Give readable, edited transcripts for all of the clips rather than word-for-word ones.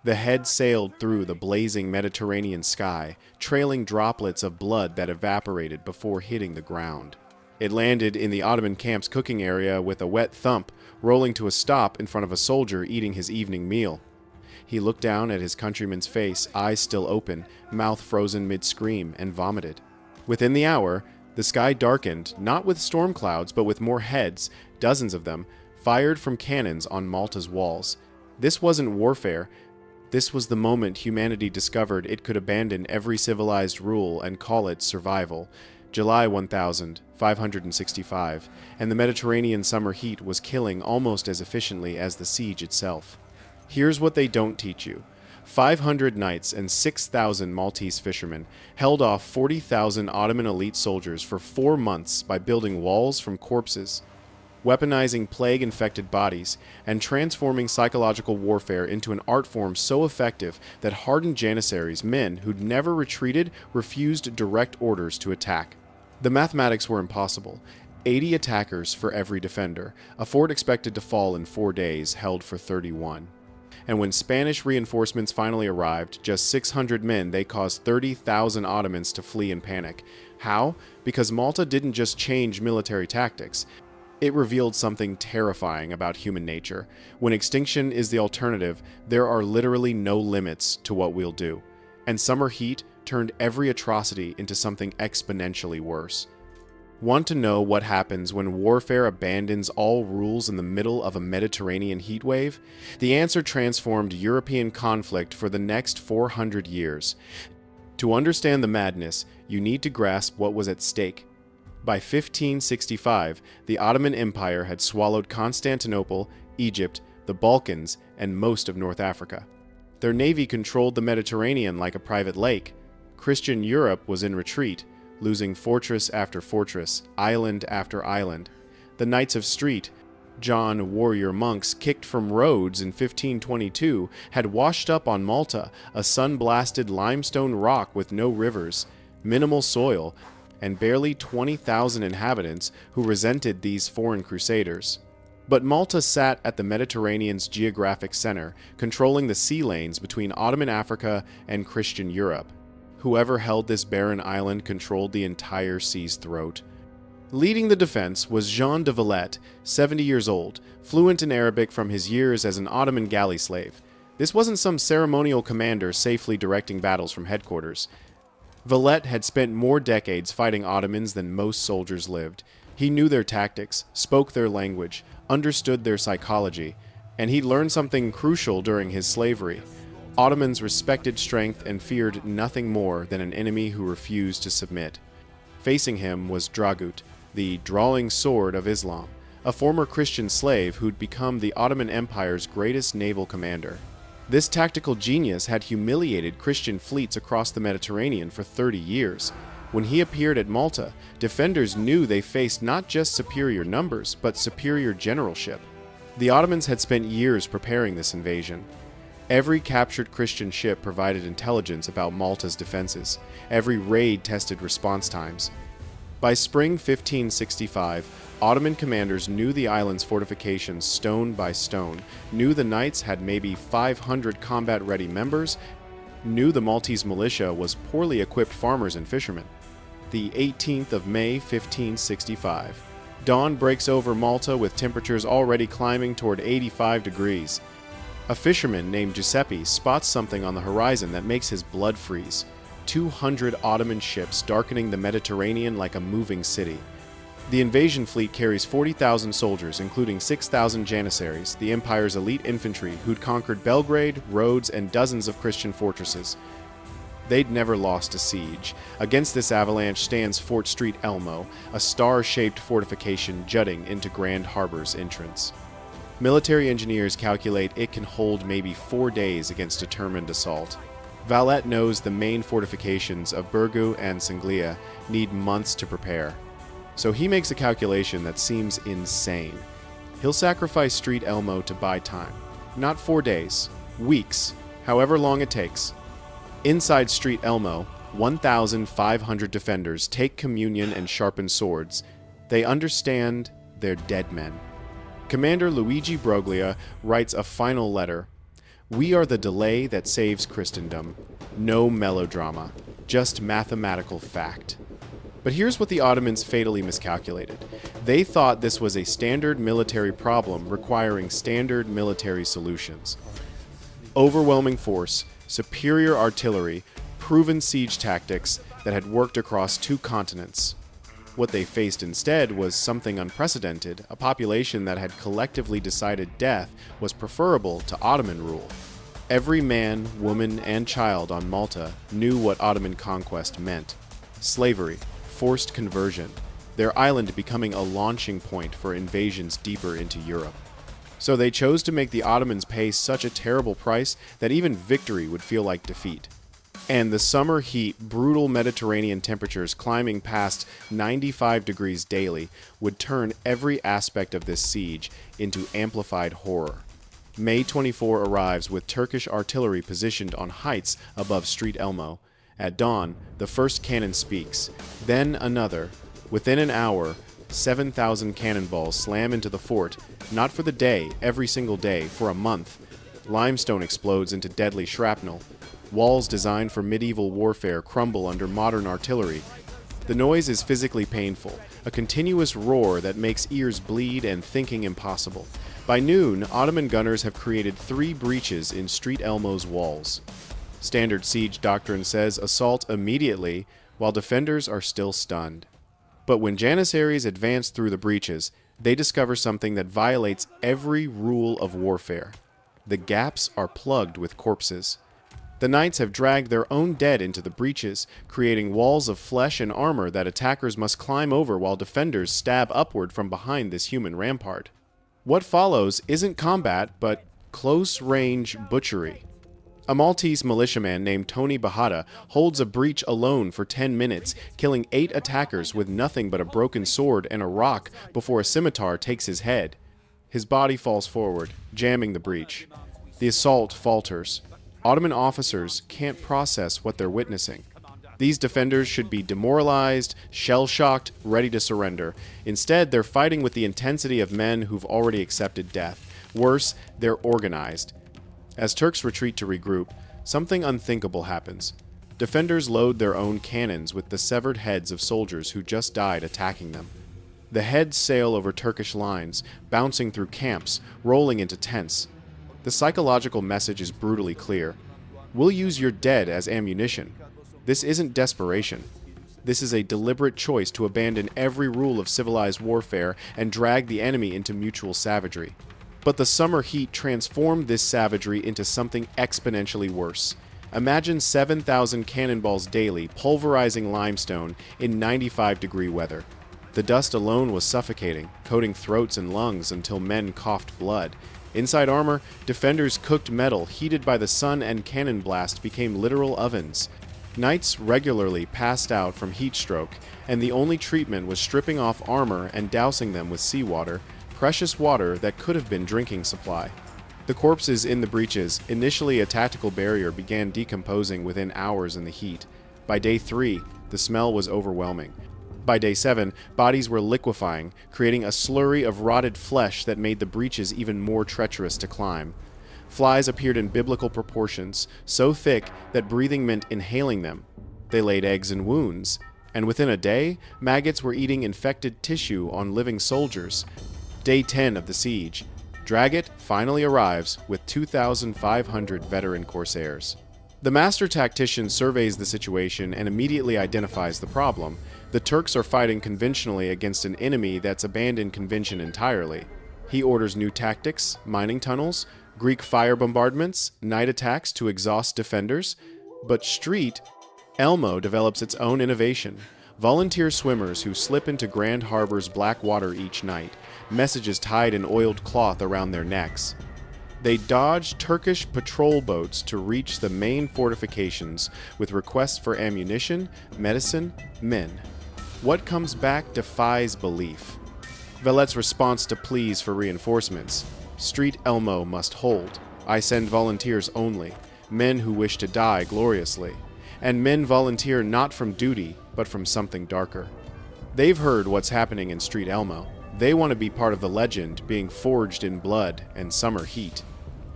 The head sailed through the blazing Mediterranean sky, trailing droplets of blood that evaporated before hitting the ground. It landed in the Ottoman camp's cooking area with a wet thump, rolling to a stop in front of a soldier eating his evening meal. He looked down at his countryman's face, eyes still open, mouth frozen mid-scream, and vomited. Within the hour, the sky darkened, not with storm clouds, but with more heads, dozens of them, fired from cannons on Malta's walls. This wasn't warfare. This was the moment humanity discovered it could abandon every civilized rule and call it survival. July 1565, and the Mediterranean summer heat was killing almost as efficiently as the siege itself. Here's what they don't teach you. 500 knights and 6,000 Maltese fishermen held off 40,000 Ottoman elite soldiers for 4 months by building walls from corpses, weaponizing plague-infected bodies, and transforming psychological warfare into an art form so effective that hardened janissaries, men who'd never retreated, refused direct orders to attack. The mathematics were impossible. 80 attackers for every defender, a fort expected to fall in 4 days, held for 31. And when Spanish reinforcements finally arrived, just 600 men, they caused 30,000 Ottomans to flee in panic. How? Because Malta didn't just change military tactics. It revealed something terrifying about human nature. When extinction is the alternative, there are literally no limits to what we'll do. And summer heat turned every atrocity into something exponentially worse. Want to know what happens when warfare abandons all rules in the middle of a Mediterranean heat wave? The answer transformed European conflict for the next 400 years. To understand the madness, you need to grasp what was at stake. By 1565, the Ottoman Empire had swallowed Constantinople, Egypt, the Balkans, and most of North Africa. Their navy controlled the Mediterranean like a private lake. Christian Europe was in retreat, losing fortress after fortress, island after island. The Knights of Street, John warrior monks kicked from Rhodes in 1522, had washed up on Malta, a sun-blasted limestone rock with no rivers, minimal soil, and barely 20,000 inhabitants who resented these foreign crusaders. But Malta sat at the Mediterranean's geographic center, controlling the sea lanes between Ottoman Africa and Christian Europe. Whoever held this barren island controlled the entire sea's throat. Leading the defense was Jean de Valette, 70 years old, fluent in Arabic from his years as an Ottoman galley slave. This wasn't some ceremonial commander safely directing battles from headquarters. Valette had spent more decades fighting Ottomans than most soldiers lived. He knew their tactics, spoke their language, understood their psychology, and he'd learned something crucial during his slavery. Ottomans respected strength and feared nothing more than an enemy who refused to submit. Facing him was Dragut, the drawing sword of Islam, a former Christian slave who'd become the Ottoman Empire's greatest naval commander. This tactical genius had humiliated Christian fleets across the Mediterranean for 30 years. When he appeared at Malta, defenders knew they faced not just superior numbers, but superior generalship. The Ottomans had spent years preparing this invasion. Every captured Christian ship provided intelligence about Malta's defenses. Every raid tested response times. By spring 1565, Ottoman commanders knew the island's fortifications stone by stone, knew the knights had maybe 500 combat-ready members, knew the Maltese militia was poorly equipped farmers and fishermen. The 18th of May, 1565. Dawn breaks over Malta with temperatures already climbing toward 85 degrees. A fisherman named Giuseppe spots something on the horizon that makes his blood freeze. 200 Ottoman ships darkening the Mediterranean like a moving city. The invasion fleet carries 40,000 soldiers, including 6,000 janissaries, the Empire's elite infantry who'd conquered Belgrade, Rhodes, and dozens of Christian fortresses. They'd never lost a siege. Against this avalanche stands Fort Street Elmo, a star-shaped fortification jutting into Grand Harbor's entrance. Military engineers calculate it can hold maybe 4 days against determined assault. Valette knows the main fortifications of Birgu and Singlia need months to prepare. So he makes a calculation that seems insane. He'll sacrifice Street Elmo to buy time. Not 4 days, weeks, however long it takes. Inside Street Elmo, 1,500 defenders take communion and sharpen swords. They understand they're dead men. Commander Luigi Broglia writes a final letter. We are the delay that saves Christendom. No melodrama, just mathematical fact. But here's what the Ottomans fatally miscalculated. They thought this was a standard military problem requiring standard military solutions. Overwhelming force, superior artillery, proven siege tactics that had worked across 2 continents. What they faced instead was something unprecedented. A population that had collectively decided death was preferable to Ottoman rule. Every man, woman, and child on Malta knew what Ottoman conquest meant. Slavery, forced conversion, their island becoming a launching point for invasions deeper into Europe. So they chose to make the Ottomans pay such a terrible price that even victory would feel like defeat. And the summer heat, brutal Mediterranean temperatures climbing past 95 degrees daily would turn every aspect of this siege into amplified horror. May 24 arrives with Turkish artillery positioned on heights above Street Elmo. At dawn, the first cannon speaks, then another. Within an hour, 7,000 cannonballs slam into the fort, not for the day, every single day, for a month. Limestone explodes into deadly shrapnel. Walls designed for medieval warfare crumble under modern artillery. The noise is physically painful, a continuous roar that makes ears bleed and thinking impossible. By noon, Ottoman gunners have created 3 breaches in Street Elmo's walls. Standard siege doctrine says assault immediately, while defenders are still stunned. But when Janissaries advance through the breaches, they discover something that violates every rule of warfare. The gaps are plugged with corpses. The knights have dragged their own dead into the breaches, creating walls of flesh and armor that attackers must climb over while defenders stab upward from behind this human rampart. What follows isn't combat, but close-range butchery. A Maltese militiaman named Tony Bahata holds a breach alone for 10 minutes, killing 8 attackers with nothing but a broken sword and a rock before a scimitar takes his head. His body falls forward, jamming the breach. The assault falters. Ottoman officers can't process what they're witnessing. These defenders should be demoralized, shell-shocked, ready to surrender. Instead, they're fighting with the intensity of men who've already accepted death. Worse, they're organized. As Turks retreat to regroup, something unthinkable happens. Defenders load their own cannons with the severed heads of soldiers who just died attacking them. The heads sail over Turkish lines, bouncing through camps, rolling into tents. The psychological message is brutally clear. We'll use your dead as ammunition. This isn't desperation. This is a deliberate choice to abandon every rule of civilized warfare and drag the enemy into mutual savagery. But the summer heat transformed this savagery into something exponentially worse. Imagine 7,000 cannonballs daily pulverizing limestone in 95-degree weather. The dust alone was suffocating, coating throats and lungs until men coughed blood. Inside armor, defenders cooked metal heated by the sun and cannon blast became literal ovens. Knights regularly passed out from heat stroke, and the only treatment was stripping off armor and dousing them with seawater, precious water that could have been drinking supply. The corpses in the breaches, initially a tactical barrier, began decomposing within hours in the heat. By day 3, the smell was overwhelming. By day 7, bodies were liquefying, creating a slurry of rotted flesh that made the breaches even more treacherous to climb. Flies appeared in biblical proportions, so thick that breathing meant inhaling them. They laid eggs in wounds, and within a day, maggots were eating infected tissue on living soldiers. Day 10 of the siege. Dragut finally arrives with 2,500 veteran corsairs. The master tactician surveys the situation and immediately identifies the problem. The Turks are fighting conventionally against an enemy that's abandoned convention entirely. He orders new tactics, mining tunnels, Greek fire bombardments, night attacks to exhaust defenders. But Street Elmo develops its own innovation. Volunteer swimmers who slip into Grand Harbor's black water each night, messages tied in oiled cloth around their necks. They dodge Turkish patrol boats to reach the main fortifications with requests for ammunition, medicine, men. What comes back defies belief. Velet's response to pleas for reinforcements. Street Elmo must hold. I send volunteers only, men who wish to die gloriously. And men volunteer not from duty, but from something darker. They've heard what's happening in Street Elmo. They want to be part of the legend being forged in blood and summer heat.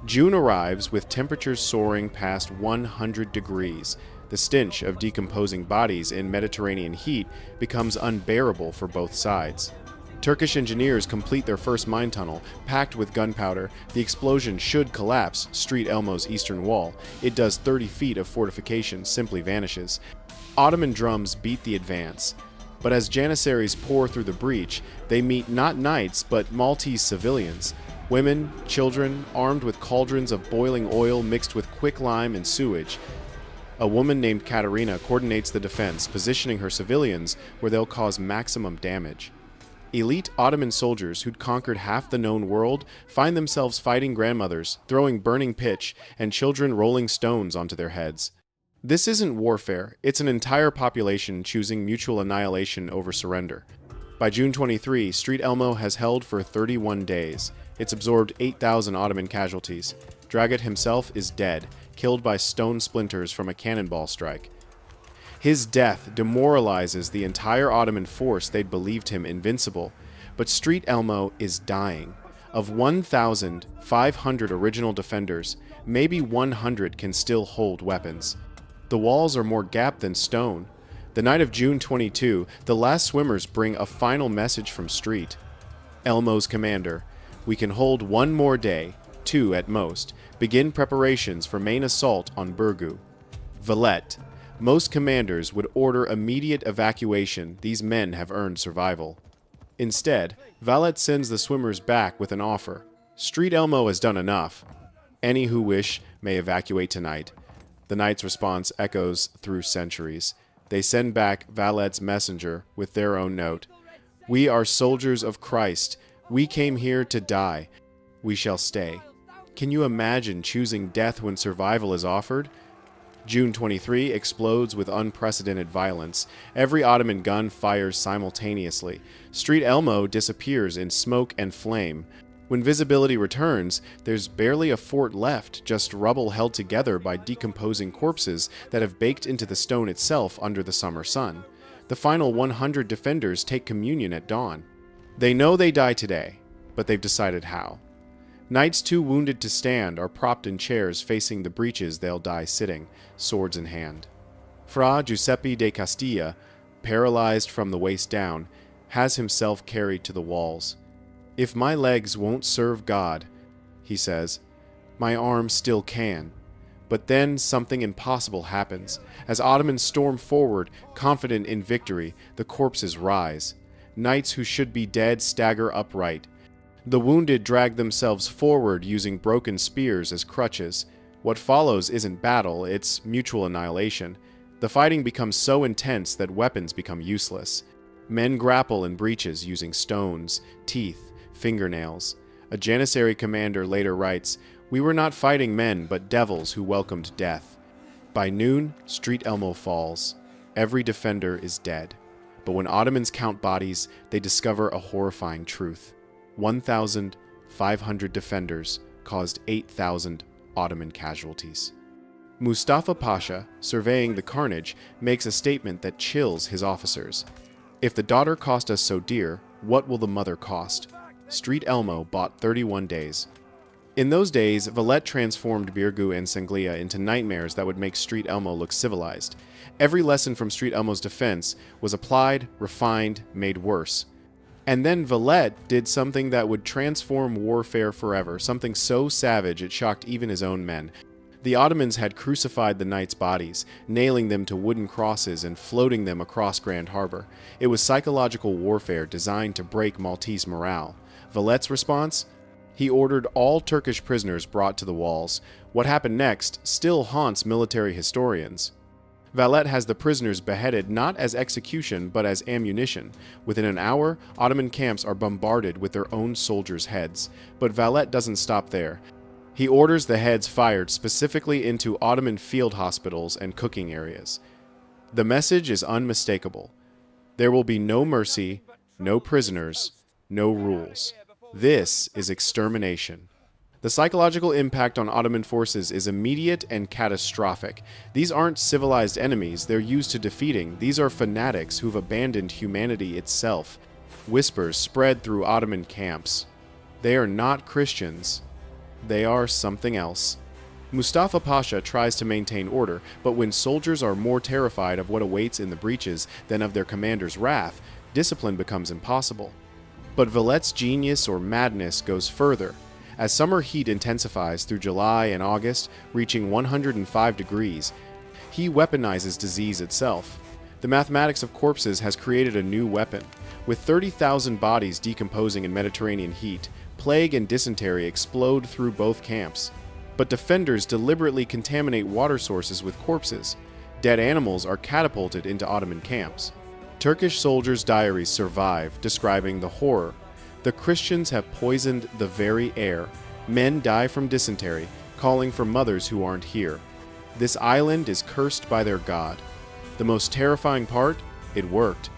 June arrives with temperatures soaring past 100 degrees. The stench of decomposing bodies in Mediterranean heat becomes unbearable for both sides. Turkish engineers complete their first mine tunnel, packed with gunpowder. The explosion should collapse Street Elmo's eastern wall. It does. 30 feet of fortification simply vanishes. Ottoman drums beat the advance. But as Janissaries pour through the breach, they meet not knights, but Maltese civilians. Women, children, armed with cauldrons of boiling oil mixed with quicklime and sewage. A woman named Katerina coordinates the defense, positioning her civilians where they'll cause maximum damage. Elite Ottoman soldiers who'd conquered half the known world find themselves fighting grandmothers, throwing burning pitch, and children rolling stones onto their heads. This isn't warfare, it's an entire population choosing mutual annihilation over surrender. By June 23, Street Elmo has held for 31 days. It's absorbed 8,000 Ottoman casualties. Dragut himself is dead, killed by stone splinters from a cannonball strike. His death demoralizes the entire Ottoman force they'd believed him invincible, but Street Elmo is dying. Of 1,500 original defenders, maybe 100 can still hold weapons. The walls are more gap than stone. The night of June 22, the last swimmers bring a final message from Street. Elmo's commander, we can hold one more day, 2 at most. Begin preparations for main assault on Burgu. Valette, most commanders would order immediate evacuation. These men have earned survival. Instead, Valette sends the swimmers back with an offer. Street Elmo has done enough. Any who wish may evacuate tonight. The knight's response echoes through centuries. They send back Valette's messenger with their own note. We are soldiers of Christ. We came here to die. We shall stay. Can you imagine choosing death when survival is offered? June 23 explodes with unprecedented violence. Every Ottoman gun fires simultaneously. Street Elmo disappears in smoke and flame. When visibility returns, there's barely a fort left, just rubble held together by decomposing corpses that have baked into the stone itself under the summer sun. The final 100 defenders take communion at dawn. They know they die today, but they've decided how. Knights too wounded to stand are propped in chairs facing the breaches they'll die sitting, swords in hand. Fra Giuseppe de Castilla, paralyzed from the waist down, has himself carried to the walls. If my legs won't serve God, he says, my arms still can. But then something impossible happens. As Ottomans storm forward, confident in victory, the corpses rise. Knights who should be dead stagger upright. The wounded drag themselves forward using broken spears as crutches. What follows isn't battle, it's mutual annihilation. The fighting becomes so intense that weapons become useless. Men grapple in breaches using stones, teeth, fingernails. A Janissary commander later writes, we were not fighting men, but devils who welcomed death. By noon, Street Elmo falls. Every defender is dead. But when Ottomans count bodies, they discover a horrifying truth. 1,500 defenders caused 8,000 Ottoman casualties. Mustafa Pasha, surveying the carnage, makes a statement that chills his officers. If the daughter cost us so dear, what will the mother cost? Street Elmo bought 31 days. In those days, Valette transformed Birgu and Sanglia into nightmares that would make Street Elmo look civilized. Every lesson from Street Elmo's defense was applied, refined, made worse. And then Valette did something that would transform warfare forever, something so savage it shocked even his own men. The Ottomans had crucified the knights' bodies, nailing them to wooden crosses and floating them across Grand Harbor. It was psychological warfare designed to break Maltese morale. Valette's response? He ordered all Turkish prisoners brought to the walls. What happened next still haunts military historians. Valette has the prisoners beheaded not as execution but as ammunition. Within an hour, Ottoman camps are bombarded with their own soldiers' heads. But Valette doesn't stop there. He orders the heads fired specifically into Ottoman field hospitals and cooking areas. The message is unmistakable. There will be no mercy, no prisoners, no rules. This is extermination. The psychological impact on Ottoman forces is immediate and catastrophic. These aren't civilized enemies they're used to defeating. These are fanatics who've abandoned humanity itself. Whispers spread through Ottoman camps. They are not Christians. They are something else. Mustafa Pasha tries to maintain order, but when soldiers are more terrified of what awaits in the breaches than of their commander's wrath, discipline becomes impossible. But Vilette's genius or madness goes further. As summer heat intensifies through July and August, reaching 105 degrees, he weaponizes disease itself. The mathematics of corpses has created a new weapon. With 30,000 bodies decomposing in Mediterranean heat, plague and dysentery explode through both camps. But defenders deliberately contaminate water sources with corpses. Dead animals are catapulted into Ottoman camps. Turkish soldiers' diaries survive, describing the horror. The Christians have poisoned the very air. Men die from dysentery, calling for mothers who aren't here. This island is cursed by their god. The most terrifying part? It worked.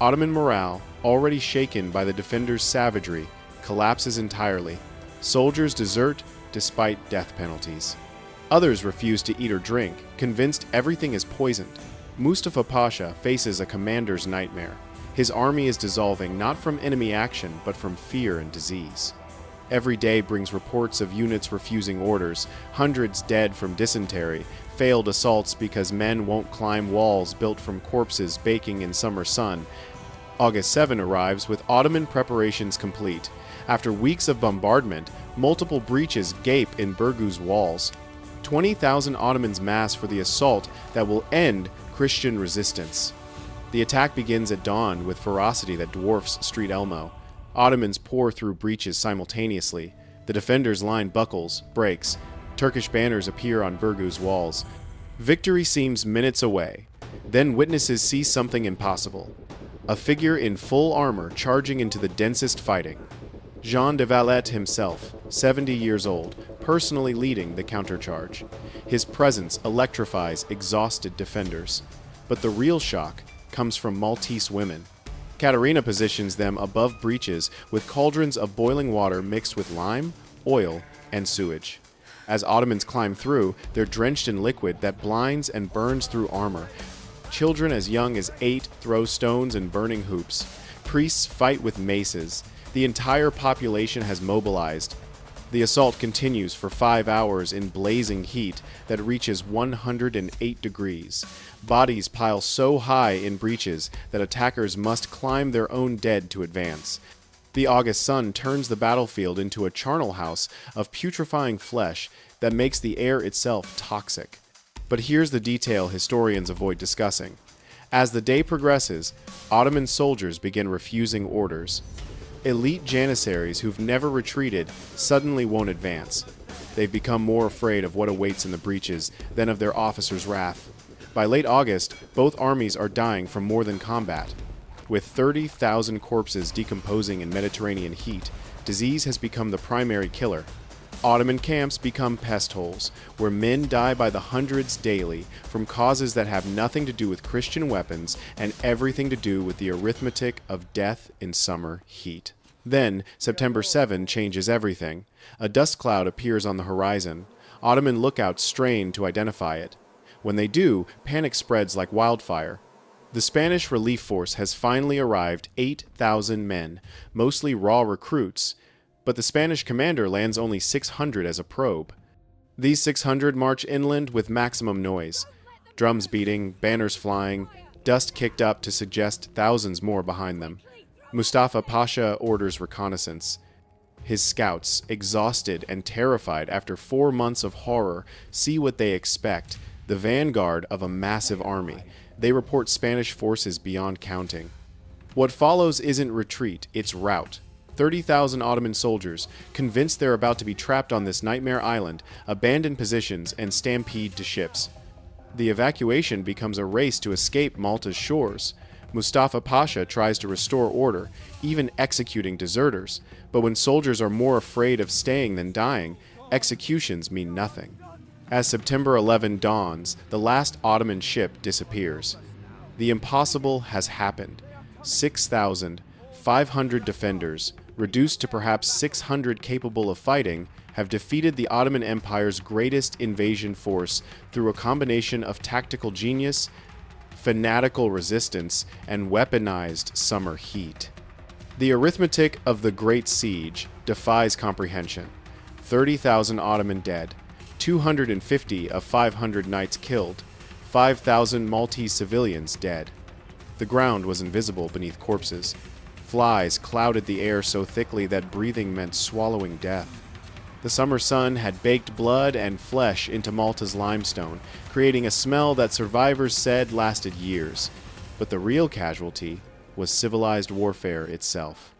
Ottoman morale, already shaken by the defenders' savagery, collapses entirely. Soldiers desert despite death penalties. Others refuse to eat or drink, convinced everything is poisoned. Mustafa Pasha faces a commander's nightmare. His army is dissolving not from enemy action, but from fear and disease. Every day brings reports of units refusing orders, hundreds dead from dysentery, failed assaults because men won't climb walls built from corpses baking in summer sun. August 7 arrives with Ottoman preparations complete. After weeks of bombardment, multiple breaches gape in Burgos walls. 20,000 Ottomans mass for the assault that will end Christian resistance. The attack begins at dawn with ferocity that dwarfs Street Elmo. Ottomans pour through breaches simultaneously. The defenders' line buckles, breaks. Turkish banners appear on Burgos walls. Victory seems minutes away. Then witnesses see something impossible. A figure in full armor charging into the densest fighting. Jean de Valette himself, 70 years old, personally leading the countercharge. His presence electrifies exhausted defenders. But the real shock comes from Maltese women. Katerina positions them above breaches with cauldrons of boiling water mixed with lime, oil, and sewage. As Ottomans climb through, they're drenched in liquid that blinds and burns through armor. Children as young as 8 throw stones and burning hoops. Priests fight with maces. The entire population has mobilized. The assault continues for 5 hours in blazing heat that reaches 108 degrees. Bodies pile so high in breaches that attackers must climb their own dead to advance. The August sun turns the battlefield into a charnel house of putrefying flesh that makes the air itself toxic. But here's the detail historians avoid discussing. As the day progresses, Ottoman soldiers begin refusing orders. Elite janissaries who've never retreated suddenly won't advance. They've become more afraid of what awaits in the breaches than of their officers' wrath. By late August, both armies are dying from more than combat. With 30,000 corpses decomposing in Mediterranean heat, disease has become the primary killer. Ottoman camps become pest holes, where men die by the hundreds daily from causes that have nothing to do with Christian weapons and everything to do with the arithmetic of death in summer heat. Then, September 7 changes everything. A dust cloud appears on the horizon. Ottoman lookouts strain to identify it. When they do, panic spreads like wildfire. The Spanish relief force has finally arrived, 8,000 men, mostly raw recruits, but the Spanish commander lands only 600 as a probe. These 600 march inland with maximum noise. Drums beating, banners flying, dust kicked up to suggest thousands more behind them. Mustafa Pasha orders reconnaissance. His scouts, exhausted and terrified after 4 months of horror, see what they expect, the vanguard of a massive army. They report Spanish forces beyond counting. What follows isn't retreat, it's rout. 30,000 Ottoman soldiers, convinced they're about to be trapped on this nightmare island, abandon positions and stampede to ships. The evacuation becomes a race to escape Malta's shores. Mustafa Pasha tries to restore order, even executing deserters, but when soldiers are more afraid of staying than dying, executions mean nothing. As September 11 dawns, the last Ottoman ship disappears. The impossible has happened. 6,500 defenders, reduced to perhaps 600 capable of fighting, have defeated the Ottoman Empire's greatest invasion force through a combination of tactical genius, fanatical resistance, and weaponized summer heat. The arithmetic of the Great Siege defies comprehension. 30,000 Ottoman dead, 250 of 500 knights killed, 5,000 Maltese civilians dead. The ground was invisible beneath corpses. Flies clouded the air so thickly that breathing meant swallowing death. The summer sun had baked blood and flesh into Malta's limestone, creating a smell that survivors said lasted years. But the real casualty was civilized warfare itself.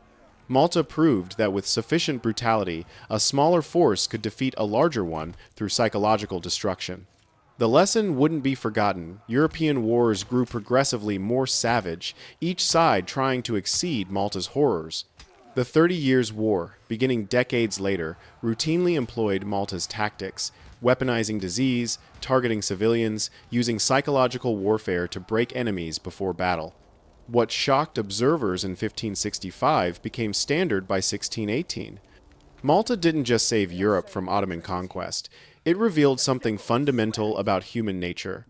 Malta proved that with sufficient brutality, a smaller force could defeat a larger one through psychological destruction. The lesson wouldn't be forgotten. European wars grew progressively more savage, each side trying to exceed Malta's horrors. The 30 Years' War, beginning decades later, routinely employed Malta's tactics, weaponizing disease, targeting civilians, using psychological warfare to break enemies before battle. What shocked observers in 1565 became standard by 1618. Malta didn't just save Europe from Ottoman conquest. It revealed something fundamental about human nature: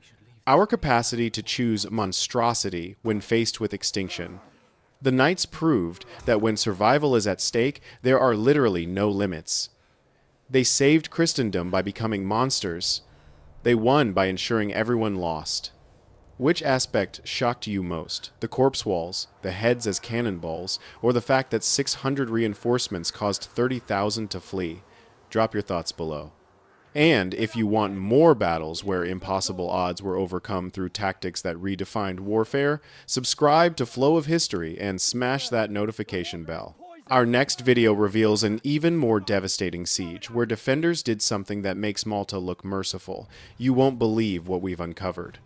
our capacity to choose monstrosity when faced with extinction. The Knights proved that when survival is at stake, there are literally no limits. They saved Christendom by becoming monsters. They won by ensuring everyone lost. Which aspect shocked you most? The corpse walls, the heads as cannonballs, or the fact that 600 reinforcements caused 30,000 to flee? Drop your thoughts below. And if you want more battles where impossible odds were overcome through tactics that redefined warfare, subscribe to Flow of History and smash that notification bell. Our next video reveals an even more devastating siege, where defenders did something that makes Malta look merciful. You won't believe what we've uncovered.